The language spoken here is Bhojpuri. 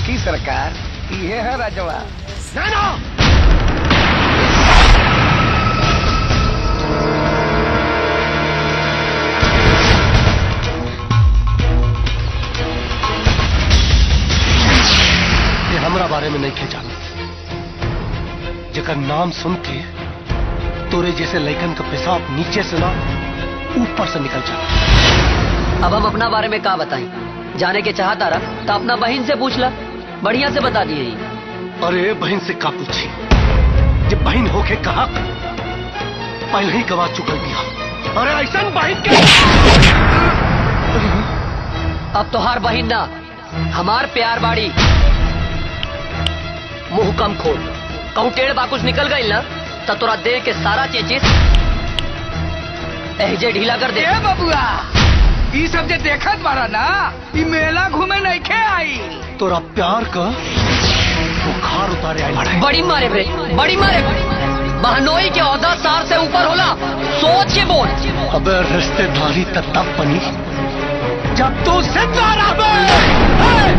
देखी सरकार, ये है राजवा। ये हमरा बारे में नहीं खेचा, जेकर नाम सुन के तोरे जैसे लइकन का पेशाब नीचे से ना ऊपर से निकल जाता। अब हम अपना बारे में क्या बताएं? जाने के चाहता रहा तो अपना बहन से पूछ ला, बढ़िया से बता दिए। अरे बहन से का पूछी, जब बहन होके कहा पहले ही गवा चुकल गया। अरे ऐसा बहन के अब तो हार बहन ना, हमार प्यार बाड़ी। मुंह कम खोल, कहूँ टेढ़ बाकुस निकल गई ना तो तोरा दे के सारा चेचिस एहजे ढीला कर दे। ए बबुआ, ई सब जे देखत बारा ना, ई मेला घूमे नहीं खे आई। तोरा प्यार का बुखार उतारे आई। बड़ी मारे रे, बड़ी मारे। बहनोई के औदा सार से ऊपर होला, सोच के बोल। अबे रिश्तेदारी तब बनी जब तू जिंदा रहे।